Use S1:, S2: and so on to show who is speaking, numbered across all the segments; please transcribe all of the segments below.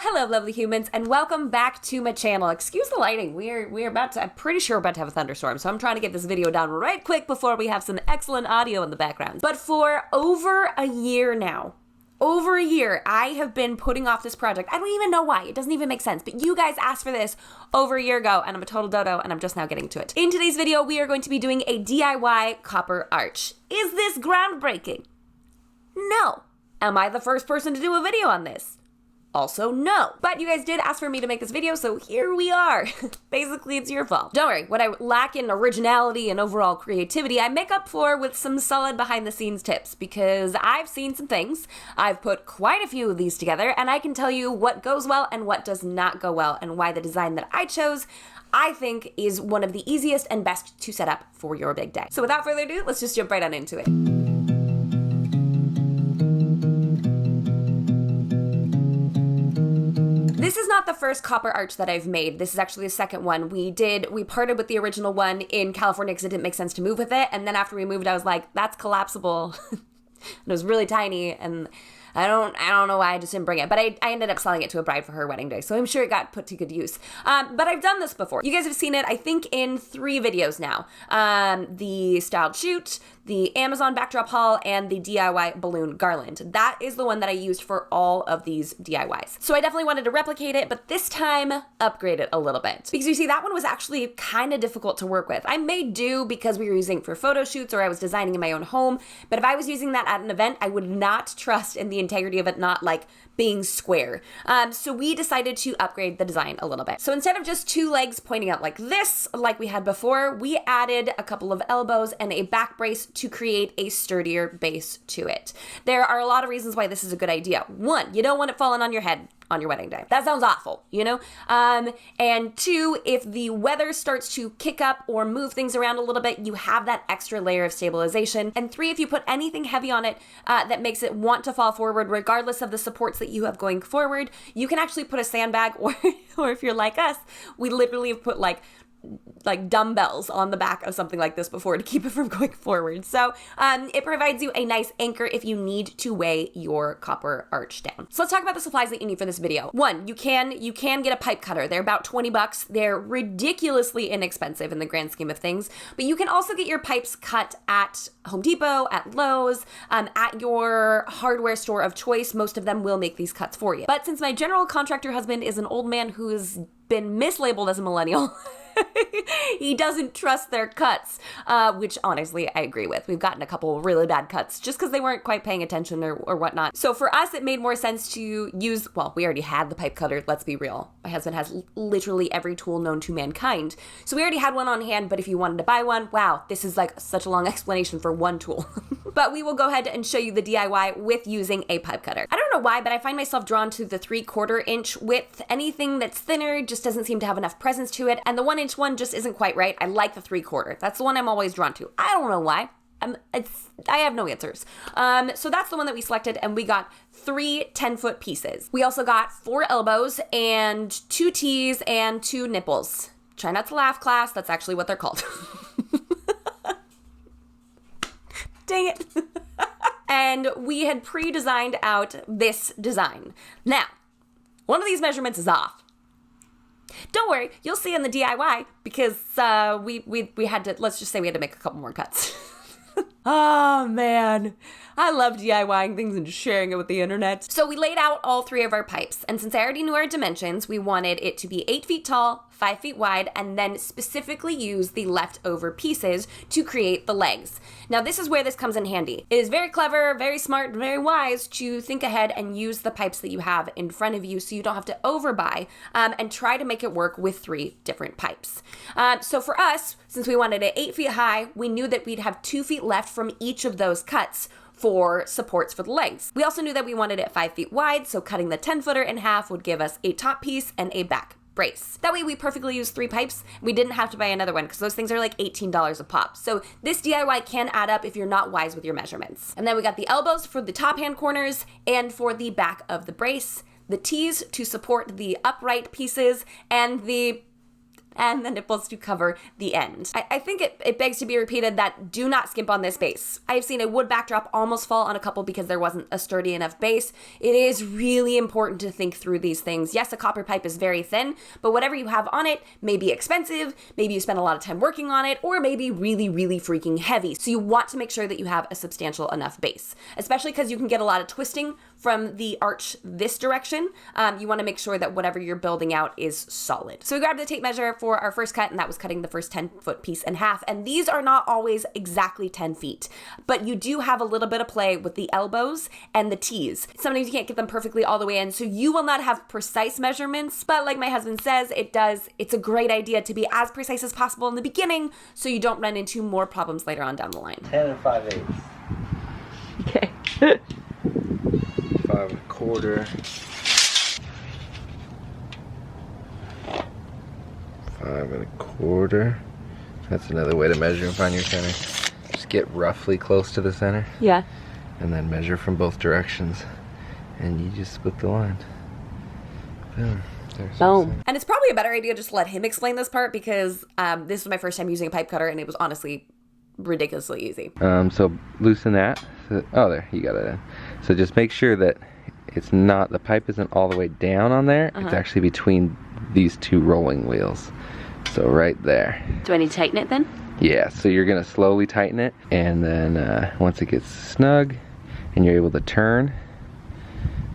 S1: Hello, lovely humans, and welcome back to my channel. Excuse the lighting. We're about to, I'm pretty sure we're about to have a thunderstorm, so I'm trying to get this video done right quick before we have some excellent audio in the background. But for over a year now, I have been putting off this project. I don't even know why. It doesn't even make sense. But you guys asked for this over a year ago, and I'm a total dodo, and I'm just now getting to it. In today's video, we are going to be doing a DIY copper arch. Is this groundbreaking? No. Am I the first person to do a video on this? Also, no. But you guys did ask for me to make this video, so here we are. Basically, it's your fault. Don't worry, what I lack in originality and overall creativity, I make up for with some solid behind-the-scenes tips, because I've seen some things, I've put quite a few of these together, and I can tell you what goes well and what does not go well, and why the design that I chose, I think, is one of the easiest and best to set up for your big day. So without further ado, let's just jump right on into it. This is not the first copper arch that I've made. This is actually the second one. We parted with the original one in California because it didn't make sense to move with it. And then after we moved, I was like, that's collapsible. And it was really tiny, and I don't know why I just didn't bring it, but I ended up selling it to a bride for her wedding day, so I'm sure it got put to good use. But I've done this before. You guys have seen it, I think, in 3 videos now. The styled shoot, the Amazon backdrop haul, and the DIY balloon garland. That is the one that I used for all of these DIYs. So I definitely wanted to replicate it, but this time, upgrade it a little bit. Because you see, that one was actually kind of difficult to work with. I made do because we were using it for photo shoots or I was designing in my own home, but if I was using that at an event, I would not trust in the integrity of it not like being square. So we decided to upgrade the design a little bit. So instead of just 2 legs pointing out like this, like we had before, we added a couple of elbows and a back brace to create a sturdier base to it. There are a lot of reasons why this is a good idea. 1, you don't want it falling on your head on your wedding day. That sounds awful, you know? And 2, if the weather starts to kick up or move things around a little bit, you have that extra layer of stabilization. And 3, if you put anything heavy on it that makes it want to fall forward, regardless of the supports that you have going forward, you can actually put a sandbag, or if you're like us, we literally have put like dumbbells on the back of something like this before to keep it from going forward. So it provides you a nice anchor if you need to weigh your copper arch down. So let's talk about the supplies that you need for this video. 1, you can get a pipe cutter. They're about 20 bucks. They're ridiculously inexpensive in the grand scheme of things, but you can also get your pipes cut at Home Depot, at Lowe's, at your hardware store of choice. Most of them will make these cuts for you. But since my general contractor husband is an old man who's been mislabeled as a millennial, he doesn't trust their cuts, which honestly I agree with. We've gotten a couple really bad cuts just because they weren't quite paying attention or whatnot. So for us, it made more sense to use, well, we already had the pipe cutter, let's be real. My husband has literally every tool known to mankind. So we already had one on hand, but if you wanted to buy one, wow, this is like such a long explanation for one tool. But we will go ahead and show you the DIY with using a pipe cutter. I don't know why, but I find myself drawn to the 3/4 inch width. Anything that's thinner just doesn't seem to have enough presence to it, and the 1 inch one just isn't quite right. I like the 3/4. That's the one I'm always drawn to. I don't know why. I have no answers. So that's the one that we selected, and we got 3 10-foot pieces. We also got 4 elbows and 2 T's and 2 nipples. Try not to laugh, class. That's actually what they're called. Dang it. And we had pre-designed out this design. Now, one of these measurements is off. Don't worry, you'll see in the DIY because we had to, let's just say we had to make a couple more cuts. Oh man, I love DIYing things and sharing it with the internet. So we laid out all 3 of our pipes, and since I already knew our dimensions, we wanted it to be 8 feet tall, 5 feet wide, and then specifically use the leftover pieces to create the legs. Now this is where this comes in handy. It is very clever, very smart, very wise to think ahead and use the pipes that you have in front of you so you don't have to overbuy and try to make it work with 3 different pipes. So for us, since we wanted it 8 feet high, we knew that we'd have 2 feet left from each of those cuts for supports for the legs. We also knew that we wanted it 5 feet wide, so cutting the 10-footer in half would give us a top piece and a back brace. That way we perfectly used 3 pipes. We didn't have to buy another one because those things are like $18 a pop. So this DIY can add up if you're not wise with your measurements. And then we got the elbows for the top hand corners and for the back of the brace, the T's to support the upright pieces, and the and the nipples to cover the end. I think it begs to be repeated that do not skimp on this base. I've seen a wood backdrop almost fall on a couple because there wasn't a sturdy enough base. It is really important to think through these things. Yes, a copper pipe is very thin, but whatever you have on it may be expensive, maybe you spend a lot of time working on it, or maybe really, really freaking heavy. So you want to make sure that you have a substantial enough base, especially because you can get a lot of twisting from the arch this direction. You want to make sure that whatever you're building out is solid. So we grabbed the tape measure for our first cut, and that was cutting the first 10-foot piece in half. And these are not always exactly 10 feet, but you do have a little bit of play with the elbows and the T's. Sometimes you can't get them perfectly all the way in, so you will not have precise measurements, but like my husband says, it's a great idea to be as precise as possible in the beginning so you don't run into more problems later on down the line.
S2: 10 5/8.
S1: Okay.
S2: 5 1/4. 5 1/4. That's another way to measure and find your center. Just get roughly close to the center.
S1: Yeah.
S2: And then measure from both directions. And you just split the line. Boom.
S1: Boom. And it's probably a better idea just to let him explain this part because this was my first time using a pipe cutter and it was honestly ridiculously easy.
S2: So loosen that. Oh, there, you got it in. So just make sure that the pipe isn't all the way down on there. It's actually between these two rolling wheels. So right there.
S1: Do I need to tighten it then?
S2: Yeah, so you're gonna slowly tighten it, and then once it gets snug and you're able to turn,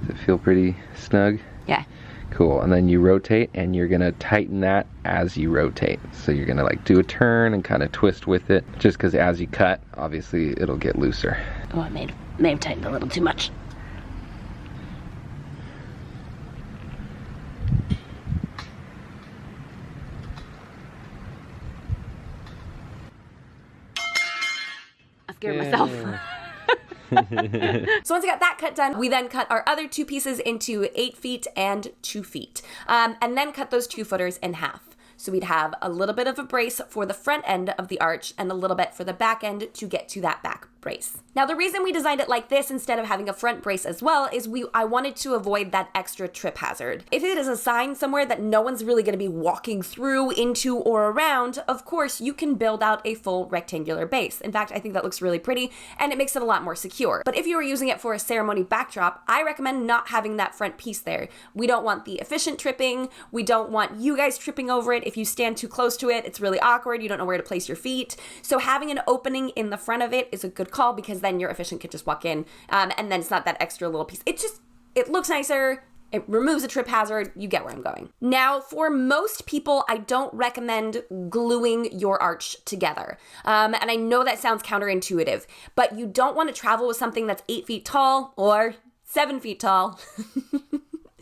S2: does it feel pretty snug?
S1: Yeah.
S2: Cool, and then you rotate and you're gonna tighten that as you rotate. So you're gonna like do a turn and kind of twist with it, just because as you cut, obviously it'll get looser.
S1: Oh, I may have tightened a little too much. I scared myself. So once I got that cut done, we then cut our other two pieces into 8 feet and 2 feet, and then cut those 2-footers in half. So we'd have a little bit of a brace for the front end of the arch and a little bit for the back end to get to that back brace. Now the reason we designed it like this instead of having a front brace as well is I wanted to avoid that extra trip hazard. If it is a sign somewhere that no one's really going to be walking through, into, or around, of course you can build out a full rectangular base. In fact, I think that looks really pretty and it makes it a lot more secure. But if you were using it for a ceremony backdrop, I recommend not having that front piece there. We don't want the efficient tripping. We don't want you guys tripping over it. If you stand too close to it, it's really awkward. You don't know where to place your feet. So having an opening in the front of it is a good call because then your efficient can just walk in and then it's not that extra little piece. It looks nicer. It removes a trip hazard. You get where I'm going. Now, for most people, I don't recommend gluing your arch together. And I know that sounds counterintuitive, but you don't want to travel with something that's 8 feet tall or 7 feet tall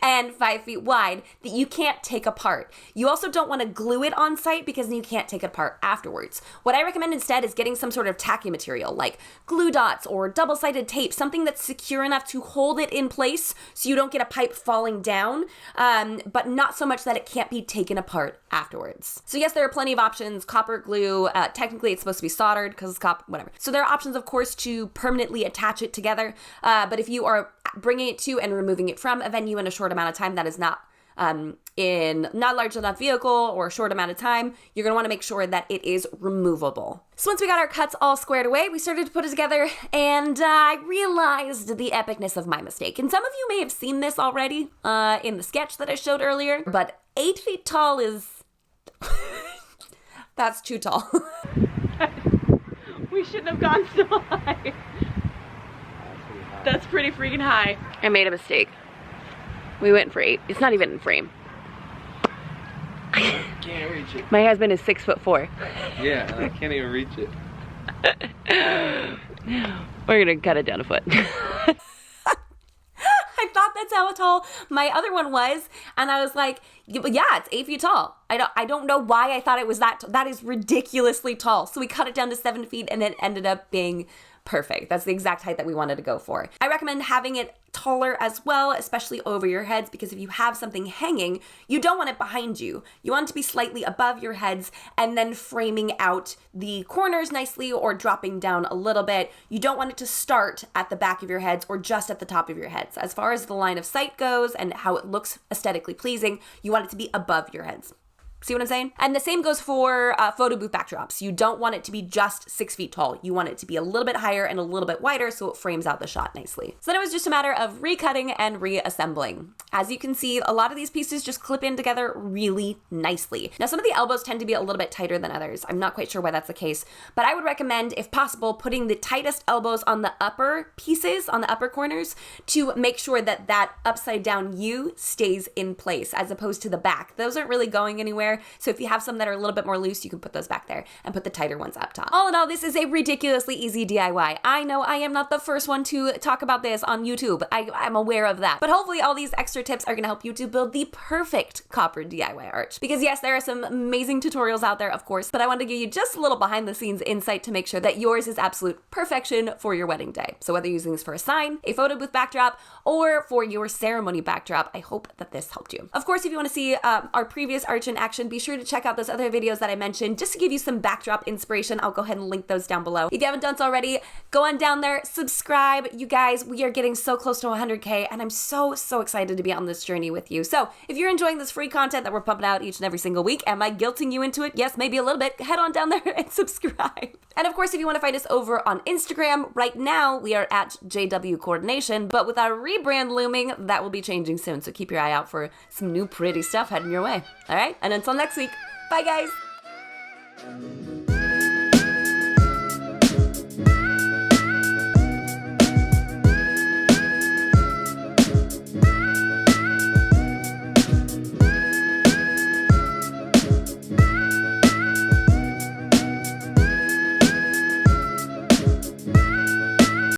S1: and 5 feet wide that you can't take apart. You also don't want to glue it on site because then you can't take it apart afterwards. What I recommend instead is getting some sort of tacky material like glue dots or double-sided tape, something that's secure enough to hold it in place so you don't get a pipe falling down, but not so much that it can't be taken apart afterwards. So yes, there are plenty of options. Copper glue, technically it's supposed to be soldered because it's copper, whatever. So there are options, of course, to permanently attach it together, but if you are bringing it to and removing it from a venue in a short amount of time that is not in not large enough vehicle or a short amount of time, you're going to want to make sure that it is removable. So once we got our cuts all squared away, we started to put it together and I realized the epicness of my mistake. And some of you may have seen this already in the sketch that I showed earlier, but 8 feet tall is that's too tall. We shouldn't have gone so high. That's pretty freaking high. I made a mistake. We went for 8. It's not even in frame.
S2: I can't reach it.
S1: My husband is 6'4".
S2: Yeah, and I can't even reach it.
S1: We're gonna cut it down a foot. I thought that's how tall my other one was, and I was like, yeah, it's 8 feet tall. I don't know why I thought it was that. That is ridiculously tall. So we cut it down to 7 feet, and it ended up being perfect. That's the exact height that we wanted to go for. I recommend having it taller as well, especially over your heads, because if you have something hanging, you don't want it behind you. You want it to be slightly above your heads and then framing out the corners nicely or dropping down a little bit. You don't want it to start at the back of your heads or just at the top of your heads. As far as the line of sight goes and how it looks aesthetically pleasing, you want it to be above your heads. See what I'm saying? And the same goes for photo booth backdrops. You don't want it to be just 6 feet tall. You want it to be a little bit higher and a little bit wider so it frames out the shot nicely. So then it was just a matter of recutting and reassembling. As you can see, a lot of these pieces just clip in together really nicely. Now, some of the elbows tend to be a little bit tighter than others. I'm not quite sure why that's the case, but I would recommend, if possible, putting the tightest elbows on the upper pieces, on the upper corners, to make sure that that upside down U stays in place as opposed to the back. Those aren't really going anywhere. So if you have some that are a little bit more loose, you can put those back there and put the tighter ones up top. All in all, this is a ridiculously easy DIY. I know I am not the first one to talk about this on YouTube. I'm aware of that. But hopefully all these extra tips are gonna help you to build the perfect copper DIY arch. Because yes, there are some amazing tutorials out there, of course, but I wanted to give you just a little behind the scenes insight to make sure that yours is absolute perfection for your wedding day. So whether you're using this for a sign, a photo booth backdrop, or for your ceremony backdrop, I hope that this helped you. Of course, if you wanna see our previous arch in action, be sure to check out those other videos that I mentioned just to give you some backdrop inspiration. I'll go ahead and link those down below. If you haven't done so already, go on down there, subscribe. You guys, we are getting so close to 100K and I'm so excited to be on this journey with you. So if you're enjoying this free content that we're pumping out each and every single week, am I guilting you into it? Yes, maybe a little bit. Head on down there and subscribe. And of course, if you want to find us over on Instagram, right now we are at JW Coordination, but with our rebrand looming, that will be changing soon. So keep your eye out for some new pretty stuff heading your way. All right? And until next week, bye guys.